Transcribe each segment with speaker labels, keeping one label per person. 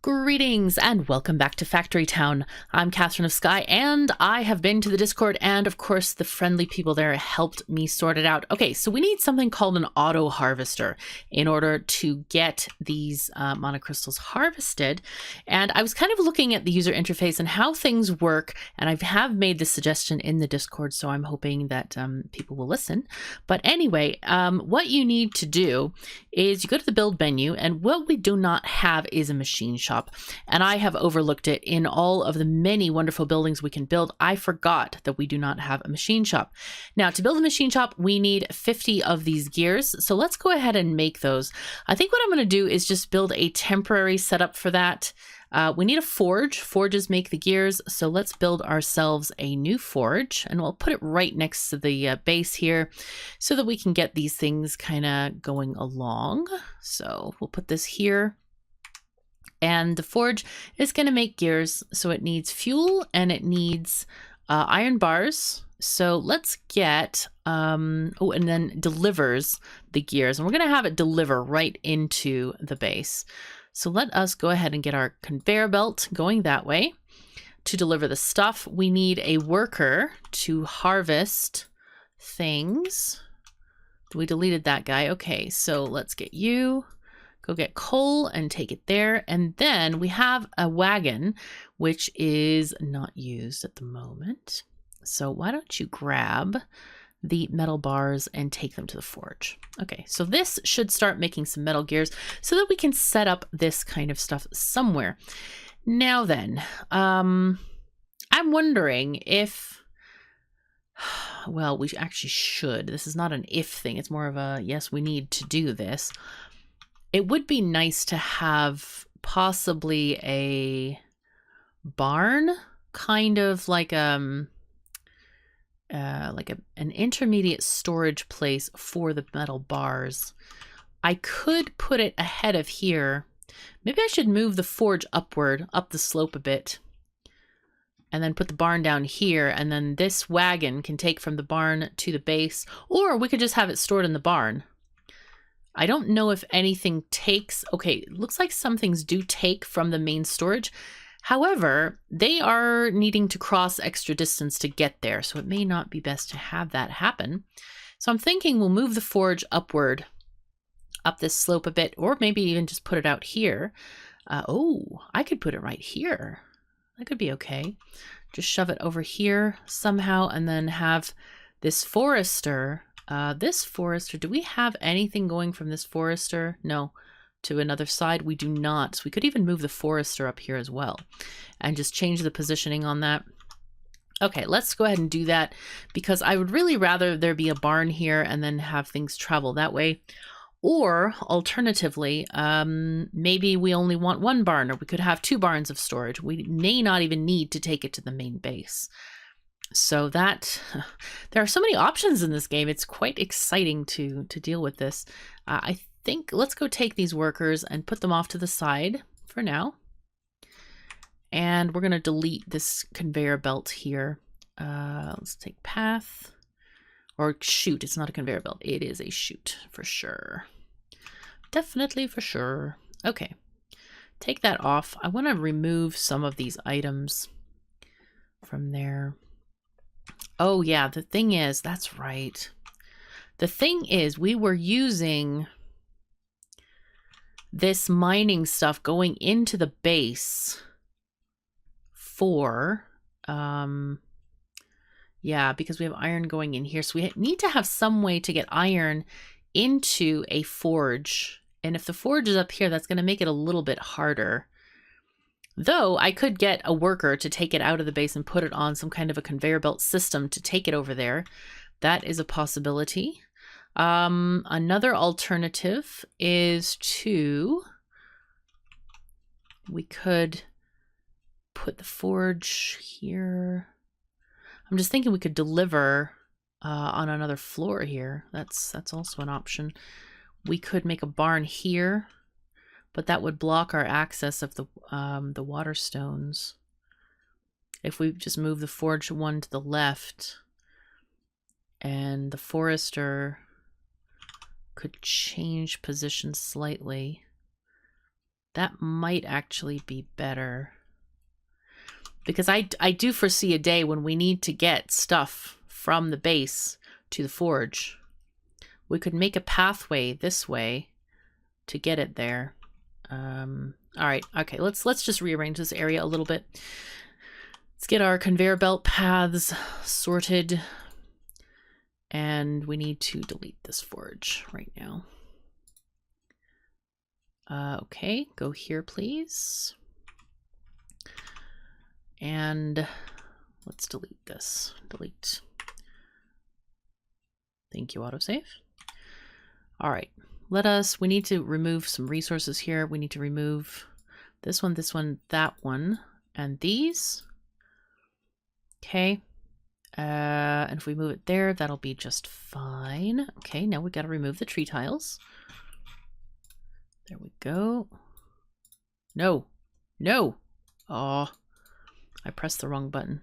Speaker 1: Greetings and welcome back to Factory Town. I'm KatherineOfSky and I have been to the Discord, and of course the friendly people there helped me sort it out. Okay, so we need something called an auto harvester in order to get these monocrystals harvested. And I was kind of looking at the user interface and how things work, and I have made this suggestion in the Discord, so I'm hoping that people will listen. But anyway, what you need to do is you go to the build menu, and what we do not have is a machine shop. And I have overlooked it in all of the many wonderful buildings we can build. I forgot that we do not have a machine shop. Now, to build a machine shop, we need 50 of these gears. So let's go ahead and make those. I think what I'm going to do is just build a temporary setup for that. We need a forge. Forges make the gears. So let's build ourselves a new forge, and we'll put it right next to the base here so that we can get these things kind of going along. So we'll put this here. And the forge is going to make gears, so it needs fuel and it needs iron bars. So let's get, and then delivers the gears. And we're going to have it deliver right into the base. So let us go ahead and get our conveyor belt going that way. To deliver the stuff, we need a worker to harvest things. We deleted that guy. Okay, so let's get you. Go get coal and take it there. And then we have a wagon, which is not used at the moment. So why don't you grab the metal bars and take them to the forge. Okay, so this should start making some metal gears so that we can set up this kind of stuff somewhere. Now then, I'm wondering if, well, we actually should. This is not an if thing. It's more of a, yes, we need to do this. It would be nice to have possibly a barn, kind of like an intermediate storage place for the metal bars. I could put it ahead of here. Maybe I should move the forge upward, up the slope a bit, and then put the barn down here, and then this wagon can take from the barn to the base, or we could just have it stored in the barn. I don't know if anything takes, okay, it looks like some things do take from the main storage. However, they are needing to cross extra distance to get there, so it may not be best to have that happen. So I'm thinking we'll move the forge upward, up this slope a bit, or maybe even just put it out here. Oh, I could put it right here. That could be okay. Just shove it over here somehow, and then have this forester. Do we have anything going from this forester? No. To another side, we do not. So we could even move the forester up here as well and just change the positioning on that. Okay, let's go ahead and do that because I would really rather there be a barn here and then have things travel that way. Or alternatively, maybe we only want one barn, or we could have two barns of storage. We may not even need to take it to the main base. So that, there are so many options in this game. It's quite exciting to deal with this. I think let's go take these workers and put them off to the side for now. And we're going to delete this conveyor belt here. Let's take path or chute. It's not a conveyor belt. It is a chute for sure. Definitely for sure. Okay. Take that off. I want to remove some of these items from there. Oh yeah, the thing is, that's right. The thing is, we were using this mining stuff going into the base for, yeah, because we have iron going in here. So we need to have some way to get iron into a forge. And if the forge is up here, that's going to make it a little bit harder. Though I could get a worker to take it out of the base and put it on some kind of a conveyor belt system to take it over there. That is a possibility. Another alternative is we could put the forge here. I'm just thinking we could deliver on another floor here. That's also an option. We could make a barn here, but that would block our access of the water stones. If we just move the forge one to the left, and the forester could change position slightly. That might actually be better. Because I do foresee a day when we need to get stuff from the base to the forge. We could make a pathway this way to get it there. All right, okay, let's just rearrange this area a little bit. Let's get our conveyor belt paths sorted. And we need to delete this forge right now. Okay, go here, please. And let's delete this. Delete. Thank you, autosave. All right, we need to remove some resources here. We need to remove this one, that one, and these. Okay. And if we move it there, that'll be just fine. Okay, now we got to remove the tree tiles. There we go. No. No. Oh, I pressed the wrong button.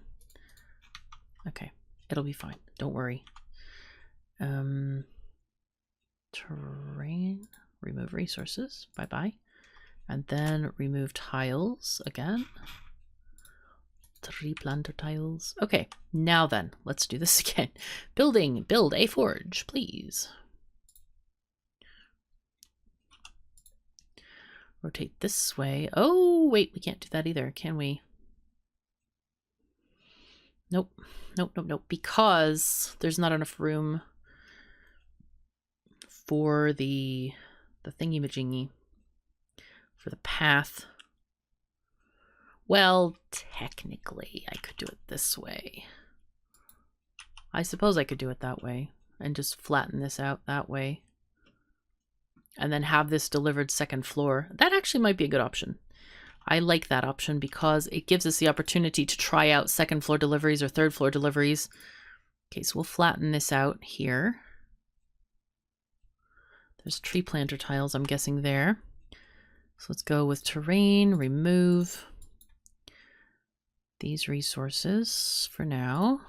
Speaker 1: Okay, it'll be fine. Don't worry. Terrain. Remove resources. Bye-bye. And then remove tiles again. Tree planter tiles. Okay, now then, let's do this again. Build a forge, please. Rotate this way. Oh, wait, we can't do that either, can we? Nope, nope, nope, nope, because there's not enough room for the thingy-majingy, for the path. Well, technically, I could do it this way. I suppose I could do it that way and just flatten this out that way. And then have this delivered second floor. That actually might be a good option. I like that option because it gives us the opportunity to try out second floor deliveries or third floor deliveries. Okay, so we'll flatten this out here. There's tree planter tiles, I'm guessing there. So let's go with terrain, remove these resources for now,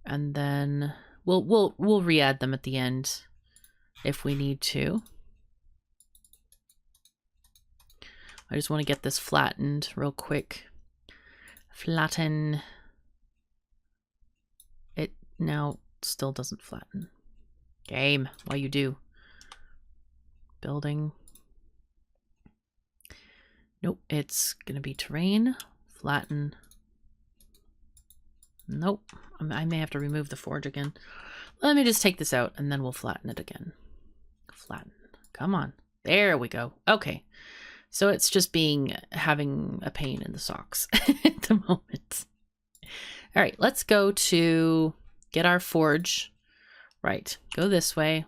Speaker 1: and then we'll re-add them at the end if we need to. I just want to get this flattened real quick. Flatten. It now still doesn't flatten. Game, why you do? Building. Nope, it's gonna be terrain. Flatten. Nope. I may have to remove the forge again. Let me just take this out and then we'll flatten it again. Flatten. Come on. There we go. Okay. So it's just having a pain in the socks at the moment. All right, let's go to get our forge. Right, go this way.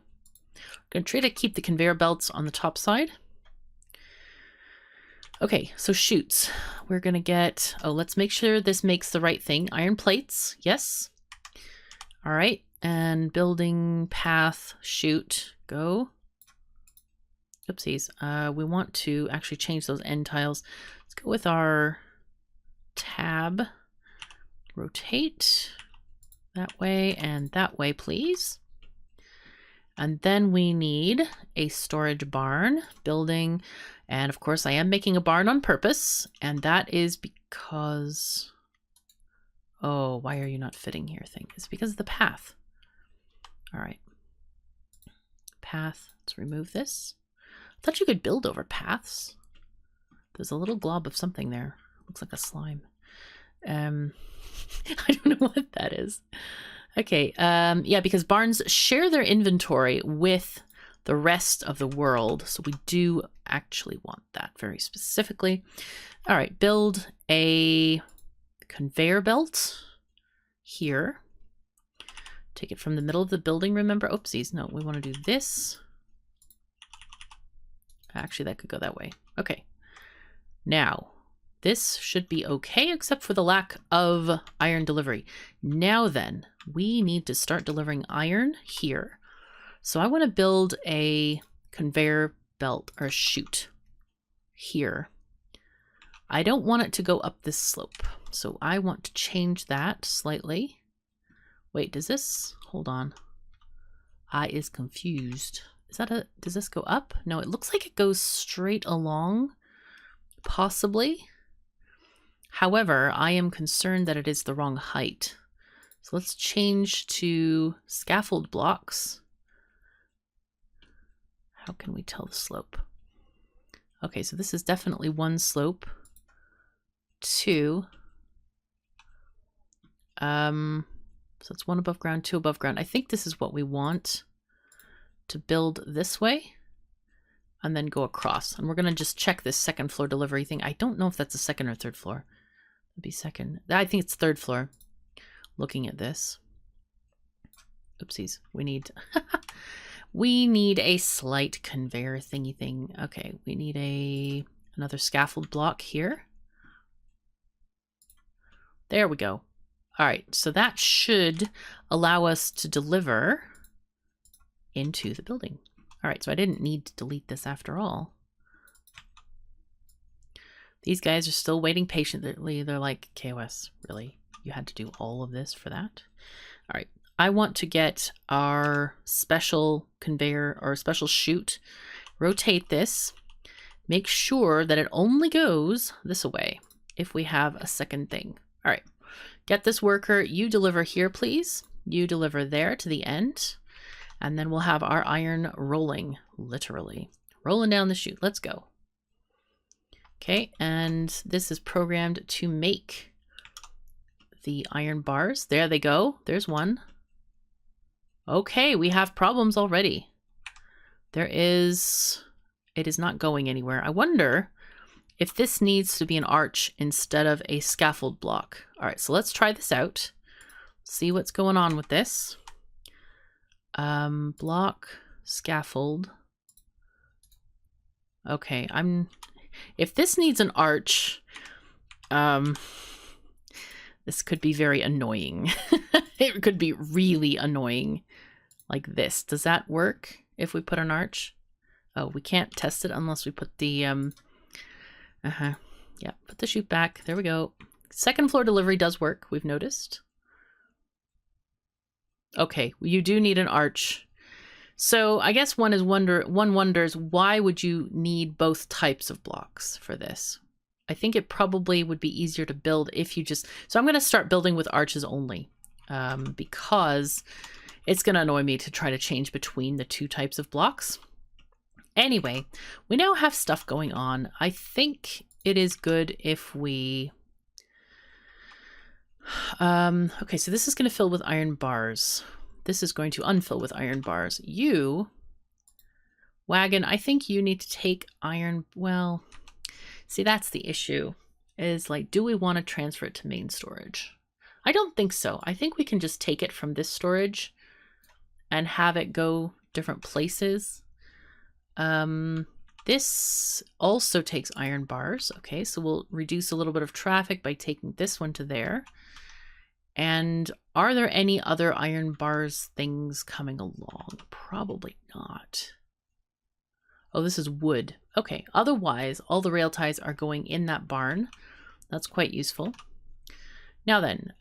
Speaker 1: I'm going to try to keep the conveyor belts on the top side. Okay, so chutes. We're going to get, let's make sure this makes the right thing. Iron plates, yes. All right, and building path, chute, go. Oopsies. We want to actually change those end tiles. Let's go with our tab. Rotate that way and that way, please. And then we need a storage barn building. And of course, I am making a barn on purpose. And that is because... Oh, why are you not fitting here thing? It's because of the path. All right. Path. Let's remove this. I thought you could build over paths. There's a little glob of something there. Looks like a slime. I don't know what that is. Okay, yeah, because barns share their inventory with the rest of the world, so we do actually want that very specifically. All right, build a conveyor belt here. Take it from the middle of the building, remember? Oopsies, no, we want to do this. Actually, that could go that way. Okay, now... This should be okay, except for the lack of iron delivery. Now then, we need to start delivering iron here. So I want to build a conveyor belt or a chute here. I don't want it to go up this slope. So I want to change that slightly. Wait, does this? Hold on. I is confused. Is that a, does this go up? No, it looks like it goes straight along, possibly. However, I am concerned that it is the wrong height. So let's change to scaffold blocks. How can we tell the slope? Okay, so this is definitely one slope. Two. So it's one above ground, two above ground. I think this is what we want to build this way and then go across. And we're going to just check this second floor delivery thing. I don't know if that's a second or third floor. It'd be second. I think it's third floor. Looking at this. Oopsies. We need we need a slight conveyor thingy thing. Okay, we need another scaffold block here. There we go. All right, so that should allow us to deliver into the building. All right, so I didn't need to delete this after all. These guys are still waiting patiently. They're like, KOS, really? You had to do all of this for that? All right, I want to get our special conveyor or special chute, rotate this, make sure that it only goes this way if we have a second thing. All right, get this worker, you deliver here, please. You deliver there to the end, and then we'll have our iron rolling, literally. Rolling down the chute, let's go. Okay, and this is programmed to make the iron bars. There they go. There's one. Okay, we have problems already. It is not going anywhere. I wonder if this needs to be an arch instead of a scaffold block. All right, so let's try this out. See what's going on with this. Block, scaffold. Okay, if this needs an arch, this could be very annoying. It could be really annoying like this. Does that work if we put an arch? Oh, we can't test it unless we put the, yeah, put the chute back. There we go. Second floor delivery does work, we've noticed. Okay, you do need an arch. So I guess one wonders, why would you need both types of blocks for this? I think it probably would be easier to build if you just... So I'm going to start building with arches only because it's going to annoy me to try to change between the two types of blocks. Anyway, we now have stuff going on. I think it is good if we... okay, so this is going to fill with iron bars. This is going to unfill with iron bars. You, wagon, I think you need to take iron... Well... See, that's the issue, is like, do we want to transfer it to main storage? I don't think so. I think we can just take it from this storage and have it go different places. This also takes iron bars. Okay, so we'll reduce a little bit of traffic by taking this one to there. And are there any other iron bars things coming along? Probably not. Oh, this is wood. Okay, otherwise, all the rail ties are going in that barn. That's quite useful. Now then,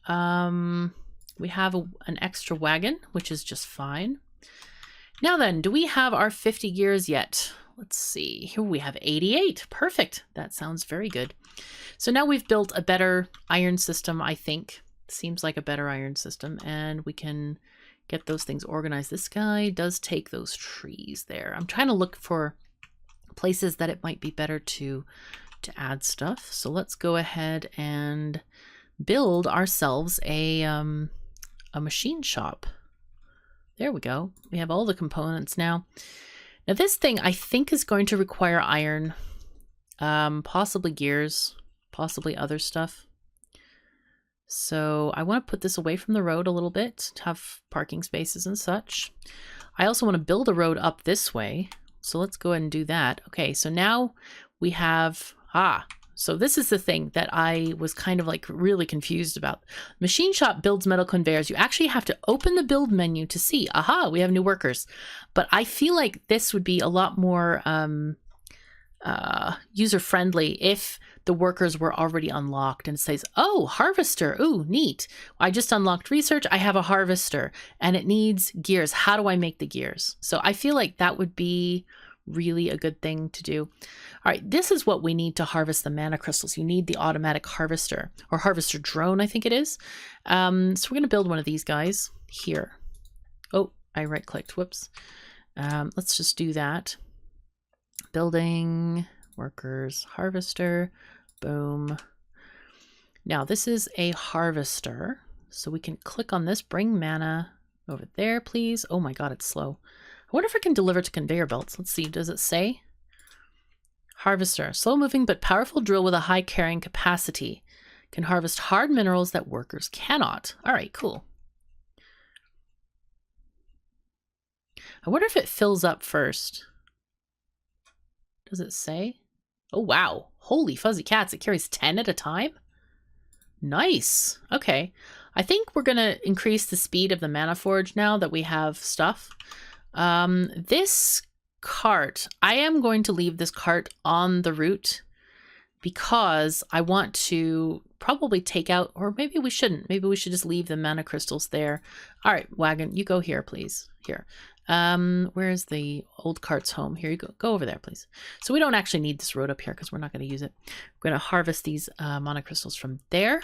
Speaker 1: we have an extra wagon, which is just fine. Now then, do we have our 50 gears yet? Let's see. Here we have 88. Perfect. That sounds very good. So now we've built a better iron system, I think. Seems like a better iron system, and we can get those things organized. This guy does take those trees there. I'm trying to look for places that it might be better to add stuff. So let's go ahead and build ourselves a machine shop. There we go. We have all the components now. Now this thing I think is going to require iron, possibly gears, possibly other stuff. So I want to put this away from the road a little bit to have parking spaces and such. I also want to build a road up this way. So let's go ahead and do that. Okay, so now we have, so this is the thing that I was kind of like really confused about. Machine shop builds metal conveyors. You actually have to open the build menu to see, we have new workers. But I feel like this would be a lot more user-friendly if the workers were already unlocked and it says, oh, harvester. Ooh, neat. I just unlocked research. I have a harvester and it needs gears. How do I make the gears? So I feel like that would be really a good thing to do. All right, this is what we need to harvest the mana crystals. You need the automatic harvester or harvester drone, I think it is. So we're going to build one of these guys here. Oh, I right clicked. Whoops. Let's just do that. Building, workers, harvester, boom. Now this is a harvester. So we can click on this, bring mana over there, please. Oh my God, it's slow. I wonder if I can deliver to conveyor belts. Let's see, does it say? Harvester, slow moving but powerful drill with a high carrying capacity. Can harvest hard minerals that workers cannot. All right, cool. I wonder if it fills up first. Does it say? Oh, wow. Holy fuzzy cats. It carries 10 at a time? Nice. Okay. I think we're going to increase the speed of the mana forge now that we have stuff. This cart, I am going to leave this cart on the route because I want to probably take out, or maybe we shouldn't. Maybe we should just leave the mana crystals there. All right, wagon, you go here, please. Here. Where's the old cart's home? Here you go. Go over there, please. So we don't actually need this road up here because we're not going to use it. We're going to harvest these mana crystals from there.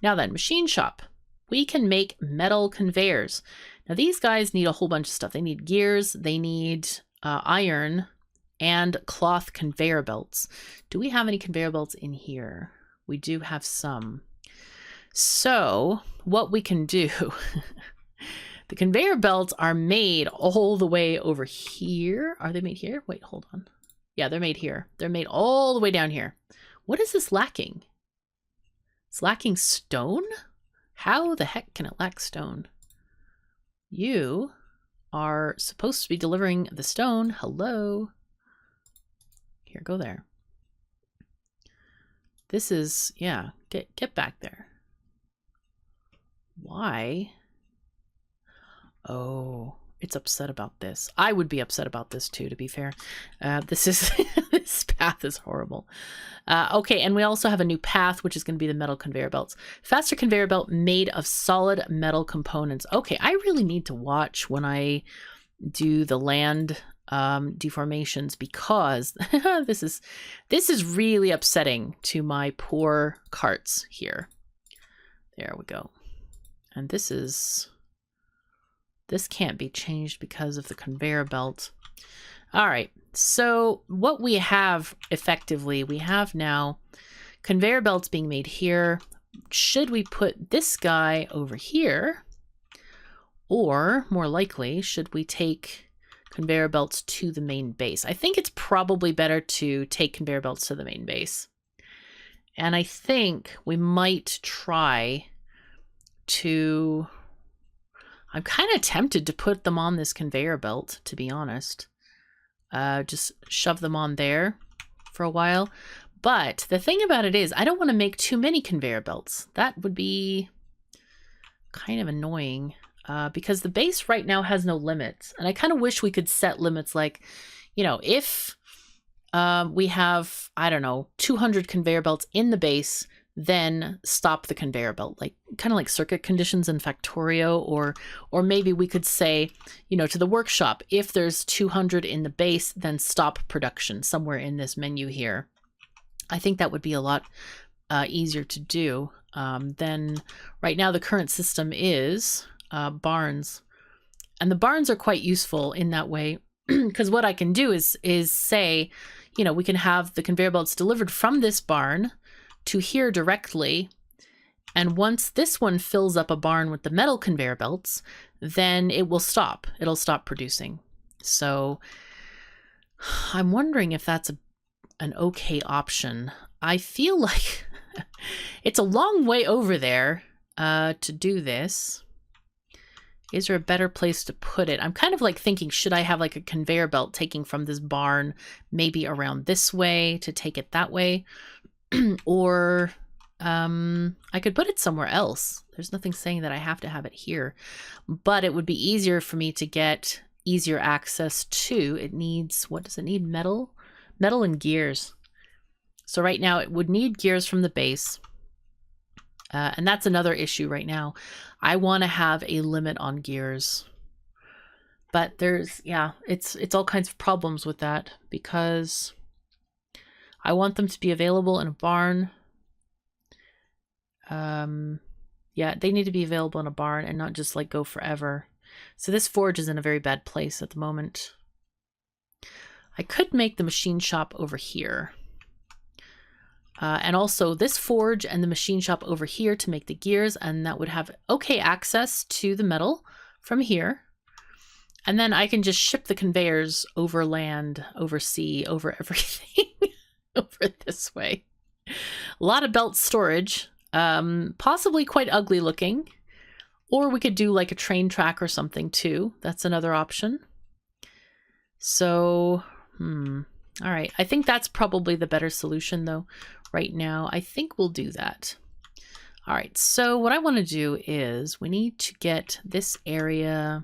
Speaker 1: Now then, machine shop. We can make metal conveyors. Now these guys need a whole bunch of stuff. They need gears, they need iron, and cloth conveyor belts. Do we have any conveyor belts in here? We do have some. So what we can do, the conveyor belts are made all the way over here. Are they made here? Wait, hold on. Yeah, they're made here. They're made all the way down here. What is this lacking? It's lacking stone? How the heck can it lack stone? You are supposed to be delivering the stone. Hello. Here, go there. This is, yeah, get back there. Why? Oh, it's upset about this. I would be upset about this too, to be fair. This is this path is horrible. Okay, and we also have a new path, which is going to be the metal conveyor belts. Faster conveyor belt made of solid metal components. Okay, I really need to watch when I do the land deformations because this is really upsetting to my poor carts here. There we go. And this can't be changed because of the conveyor belt. All right, so what we have effectively, we have now conveyor belts being made here. Should we put this guy over here? Or more likely, should we take conveyor belts to the main base? I think it's probably better to take conveyor belts to the main base. And I think we might try to... I'm kind of tempted to put them on this conveyor belt, to be honest. Just shove them on there for a while. But the thing about it is, I don't want to make too many conveyor belts. That would be kind of annoying because the base right now has no limits. And I kind of wish we could set limits like, you know, if we have, I don't know, 200 conveyor belts in the base, then stop the conveyor belt, like kind of like circuit conditions in Factorio, or maybe we could say, you know, to the workshop, if there's 200 in the base, then stop production somewhere in this menu here. I think that would be a lot easier to do than right now. The current system is barns, and the barns are quite useful in that way because what I can do is say, you know, we can have the conveyor belts delivered from this barn to here directly, and once this one fills up a barn with the metal conveyor belts, then it will stop. It'll stop producing. So I'm wondering if that's an okay option. I feel like it's a long way over there to do this. Is there a better place to put it? I'm kind of like thinking, should I have like a conveyor belt taking from this barn maybe around this way to take it that way? Or I could put it somewhere else. There's nothing saying that I have to have it here, but it would be easier for me to get easier access to. It needs, what does it need? Metal and gears. So right now it would need gears from the base. And that's another issue right now. I want to have a limit on gears. But there's, yeah, it's all kinds of problems with that because I want them to be available in a barn. Yeah, they need to be available in a barn and not just like go forever. So this forge is in a very bad place at the moment. I could make the machine shop over here. And also this forge and the machine shop over here to make the gears, and that would have okay access to the metal from here. And then I can just ship the conveyors over land, over sea, over everything over this way. A lot of belt storage, possibly quite ugly looking. Or we could do like a train track or something too. That's another option. So, all right. I think that's probably the better solution though. Right now, I think we'll do that. All right, so what I want to do is we need to get this area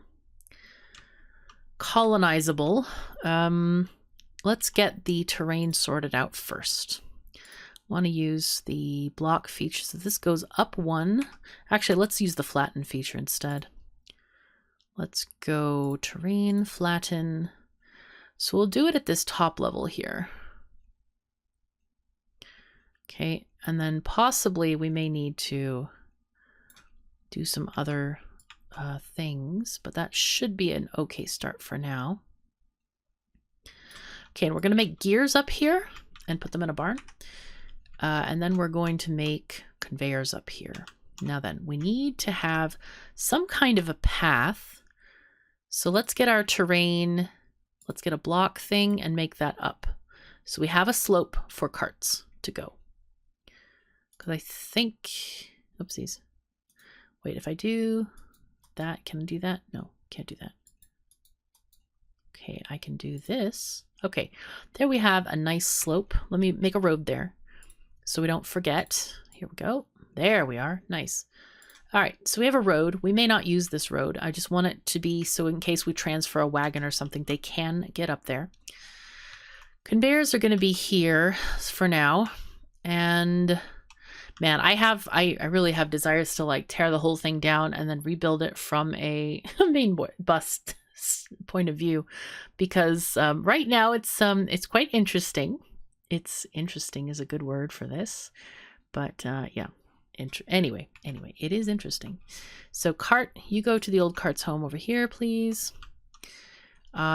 Speaker 1: colonizable. Let's get the terrain sorted out first. I want to use the block feature. So this goes up one. Actually, let's use the flatten feature instead. Let's go terrain, flatten. So we'll do it at this top level here. Okay, and then possibly we may need to do some other things, but that should be an okay start for now. Okay, and we're going to make gears up here and put them in a barn. And then we're going to make conveyors up here. Now then, we need to have some kind of a path. So let's get our terrain, let's get a block thing and make that up. So we have a slope for carts to go. Because I think, oopsies. Wait, if I do that, can I do that? No, can't do that. Okay, I can do this. Okay, there we have a nice slope. Let me make a road there so we don't forget. Here we go. There we are. Nice. All right, so we have a road. We may not use this road. I just want it to be so in case we transfer a wagon or something, they can get up there. Conveyors are going to be here for now. And man, I really have desires to like tear the whole thing down and then rebuild it from a main bust point of view, because right now it's quite interesting. It's interesting is a good word for this, but yeah. Anyway, it is interesting. So cart, you go to the old cart's home over here, please.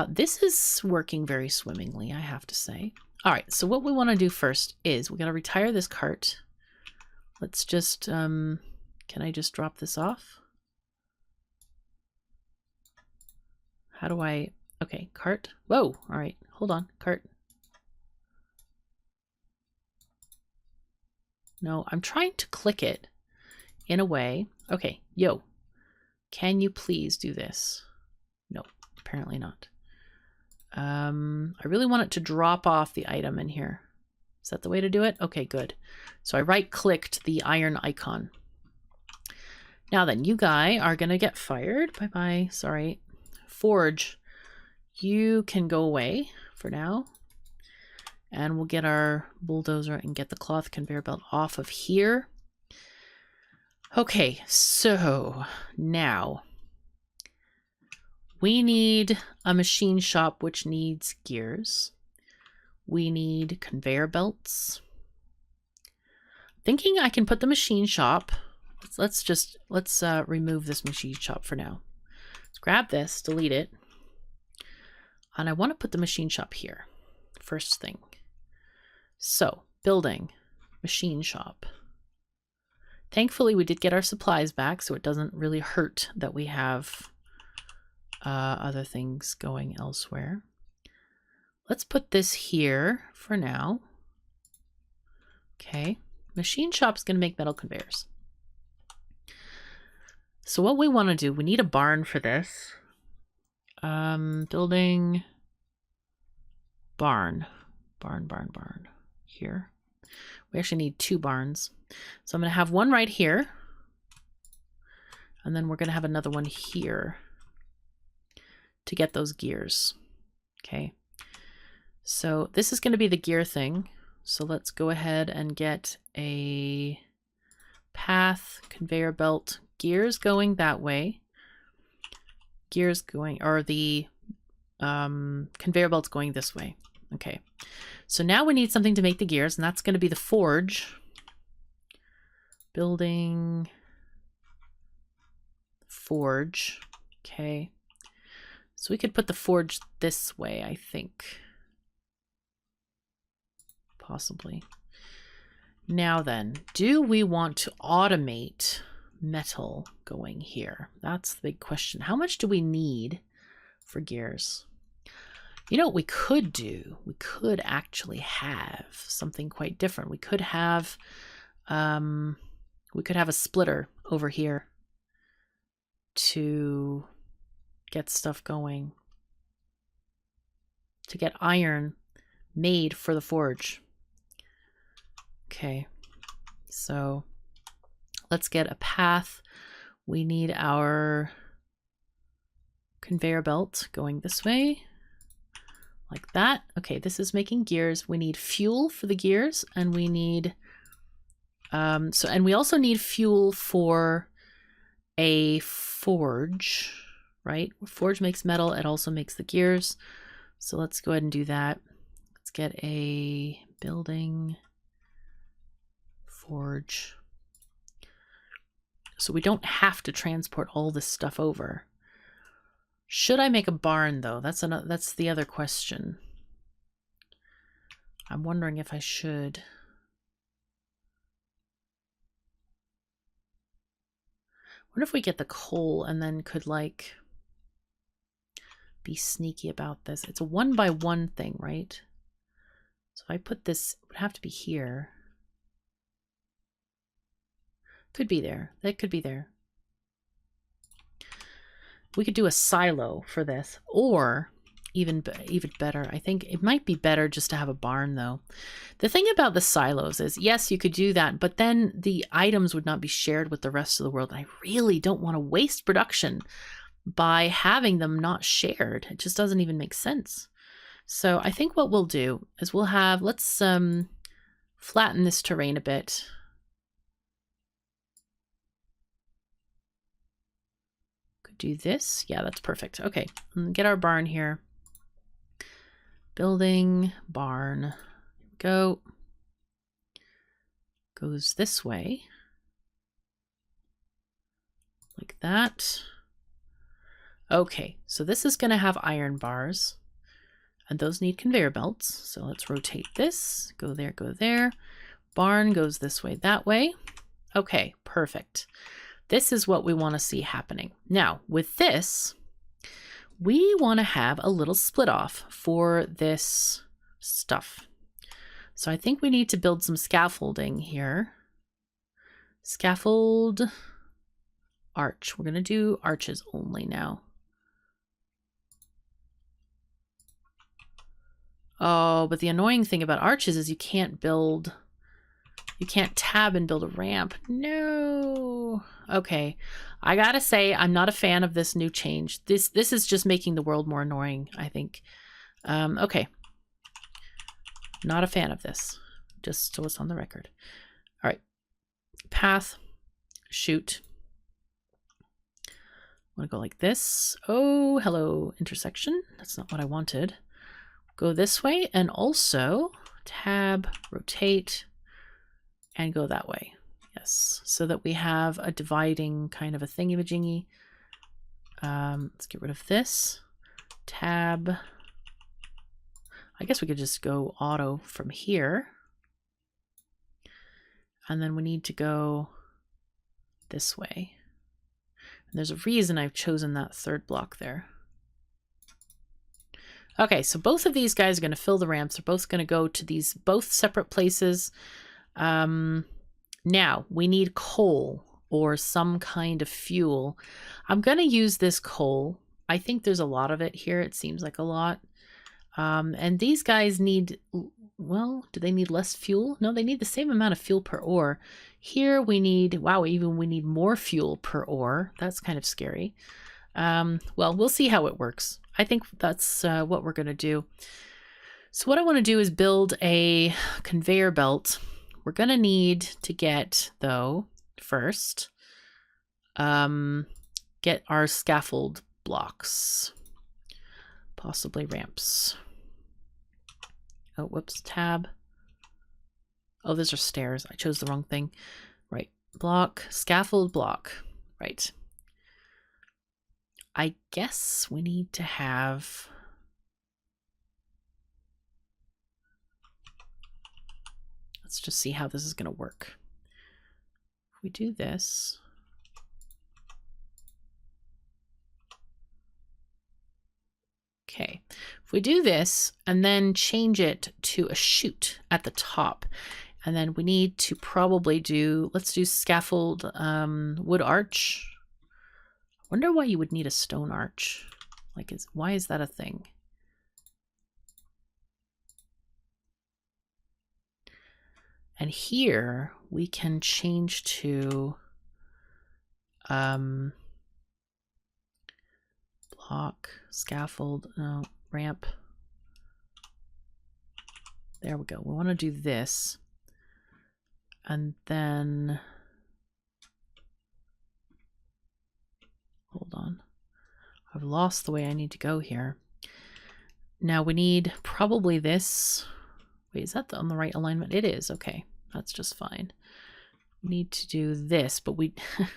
Speaker 1: This is working very swimmingly, I have to say. All right, so what we want to do first is we're going to retire this cart. Let's just, can I just drop this off? How do I, okay, cart. Whoa, all right, hold on, cart. No, I'm trying to click it in a way. Okay, yo, can you please do this? No, apparently not. I really want it to drop off the item in here. Is that the way to do it? Okay, good. So I right-clicked the iron icon. Now then, you guy are going to get fired. Bye-bye. Sorry. Forge, you can go away for now. And we'll get our bulldozer and get the cloth conveyor belt off of here. Okay, so now we need a machine shop which needs gears. We need conveyor belts. Thinking I can put the machine shop. Let's remove this machine shop for now. Let's grab this, delete it. And I want to put the machine shop here. First thing. So, building, machine shop. Thankfully, we did get our supplies back, so it doesn't really hurt that we have other things going elsewhere. Let's put this here for now. Okay, machine shop's going to make metal conveyors. So what we want to do, we need a barn for this. Building barn. Barn. Here. We actually need two barns. So I'm going to have one right here. And then we're going to have another one here to get those gears. Okay. So this is going to be the gear thing. So let's go ahead and get a path, conveyor belt, gears going that way. Gears going, or the conveyor belt's going this way. Okay. So now we need something to make the gears, and that's going to be the forge. Building forge. Okay. So we could put the forge this way, I think. Possibly. Now then, do we want to automate metal going here? That's the big question. How much do we need for gears? You know what we could do? We could actually have something quite different. We could have a splitter over here to get stuff going, to get iron made for the forge. Okay, so let's get a path. We need our conveyor belt going this way, like that. Okay, this is making gears. We need fuel for the gears, and we need and we also need fuel for a forge, right? Forge makes metal, it also makes the gears. So let's go ahead and do that. Let's get a building forge. So we don't have to transport all this stuff over. Should I make a barn though? That's the other question. I'm wondering if I should. What if we get the coal and then could like be sneaky about this? It's a 1x1 thing, right? So if I put this, it would have to be here. Could be there. That could be there. We could do a silo for this, or even better, I think it might be better just to have a barn though. The thing about the silos is, yes, you could do that, but then the items would not be shared with the rest of the world. I really don't want to waste production by having them not shared. It just doesn't even make sense. So I think what we'll do is we'll have, let's flatten this terrain a bit. Could do this. Yeah, that's perfect. Okay, get our barn here. Building barn. Here we go. Goes this way. Like that. Okay, so this is going to have iron bars. And those need conveyor belts. So let's rotate this. Go there, go there. Barn goes this way, that way. Okay, perfect. This is what we want to see happening. Now, with this, we want to have a little split off for this stuff. So I think we need to build some scaffolding here. Scaffold arch. We're going to do arches only now. Oh, but the annoying thing about arches is you can't tab and build a ramp. No. Okay. I gotta say, I'm not a fan of this new change. This is just making the world more annoying, I think. Okay. Not a fan of this. Just so it's on the record. All right. Path. Chute. I'm gonna go like this. Oh, hello, intersection. That's not what I wanted. Go this way, and also tab, rotate, and go that way. Yes, so that we have a dividing kind of a thingy-majingy. Let's get rid of this. Tab. I guess we could just go auto from here. And then we need to go this way. And there's a reason I've chosen that third block there. Okay, so both of these guys are going to fill the ramps. They're both going to go to these both separate places. Now, we need coal or some kind of fuel. I'm going to use this coal. I think there's a lot of it here. It seems like a lot. And these guys need, well, do they need less fuel? No, they need the same amount of fuel per ore. Here we need, wow, even we need more fuel per ore. That's kind of scary. Well, we'll see how it works. I think that's what we're going to do. So what I want to do is build a conveyor belt. We're going to need to get, though, first, get our scaffold blocks, possibly ramps. Oh, whoops, tab. Oh, those are stairs. I chose the wrong thing. Right, block, scaffold block. Right. I guess we need to have... Let's just see how this is going to work. If we do this... Okay, if we do this and then change it to a chute at the top, and then we need to probably do, let's do scaffold wood arch. I wonder why you would need a stone arch. Like, why is that a thing? And here we can change to block, scaffold, no, ramp. There we go. We want to do this. And then, hold on. I've lost the way I need to go here. Now we need probably this. Wait, is that on the right alignment? It is. Okay, that's just fine. We need to do this, but we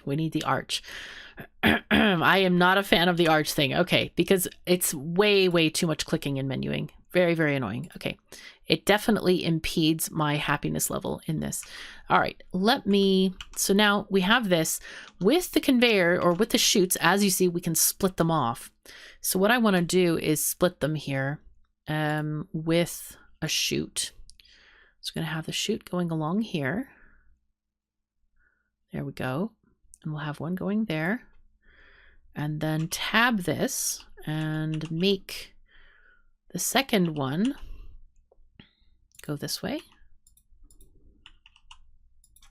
Speaker 1: need the arch. I am not a fan of the arch thing. Okay, because it's way, way too much clicking and menuing. Very, very annoying. Okay, it definitely impedes my happiness level in this. All right, so now we have this with the conveyor or with the chutes. As you see, we can split them off. So what I want to do is split them here with a chute. So I'm going to have the chute going along here. There we go. And we'll have one going there. And then tab this and make the second one go this way.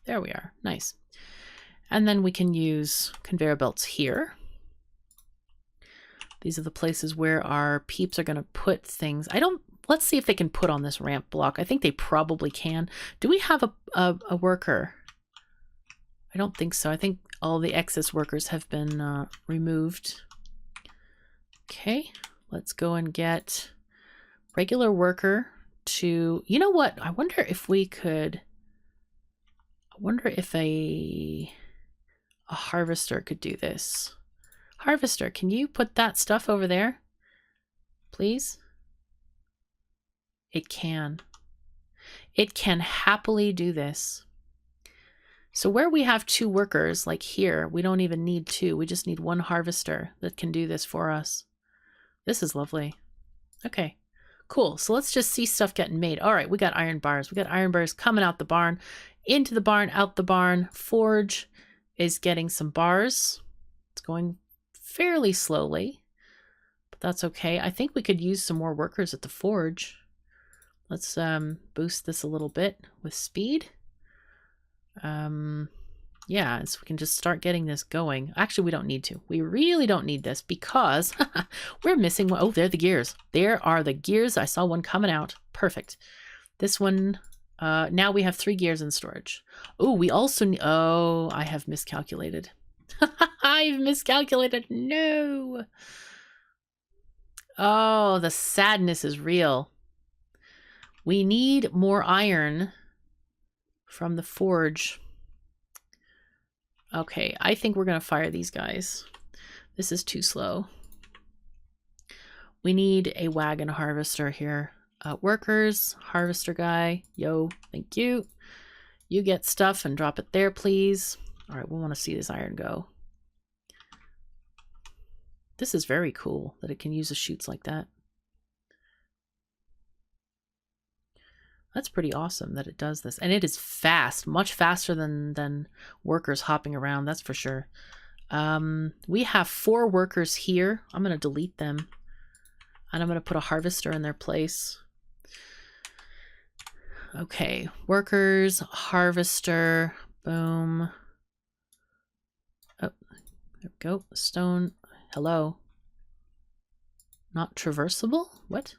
Speaker 1: There we are. Nice. And then we can use conveyor belts here. These are the places where our peeps are going to put things. Let's see if they can put on this ramp block. I think they probably can. Do we have a worker? I don't think so. I think all the excess workers have been removed. Okay, let's go and get regular worker to, you know what? I wonder if we could, I wonder if a harvester could do this. Harvester, can you put that stuff over there, please? It can. It can happily do this. So where we have two workers, like here, we don't even need two. We just need one harvester that can do this for us. This is lovely. Okay, cool. So let's just see stuff getting made. All right, we got iron bars. We got iron bars coming out the barn, into the barn, out the barn. Forge is getting some bars. It's going fairly slowly, but that's okay. I think we could use some more workers at the forge. Let's boost this a little bit with speed. Yeah, so we can just start getting this going. Actually, we don't need to. We really don't need this because we're missing one. Oh, there are the gears. There are the gears. I saw one coming out. Perfect. This one, now we have 3 gears in storage. Oh, we also need, oh, I have miscalculated. I've miscalculated. No. Oh, the sadness is real. We need more iron from the forge. Okay, I think we're going to fire these guys. This is too slow. We need a wagon harvester here. Workers, harvester guy. Yo, thank you. You get stuff and drop it there, please. All right, we want to see this iron go. This is very cool that it can use the chutes like that. That's pretty awesome that it does this. And it is fast, much faster than workers hopping around, that's for sure. We have 4 workers here. I'm going to delete them. And I'm going to put a harvester in their place. Okay, workers, harvester, boom. Oh, there we go. Stone, hello. Not traversable? What?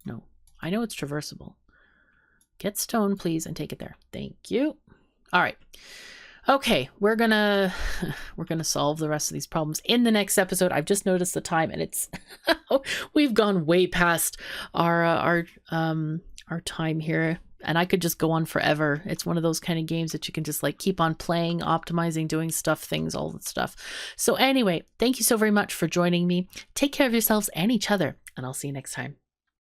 Speaker 1: No, I know it's traversable. Get stone, please, and take it there. Thank you. All right. Okay, we're gonna solve the rest of these problems in the next episode. I've just noticed the time, and it's we've gone way past our time here, and I could just go on forever. It's one of those kind of games that you can just like keep on playing, optimizing, doing things, all that stuff. So anyway, thank you so very much for joining me. Take care of yourselves and each other, and I'll see you next time.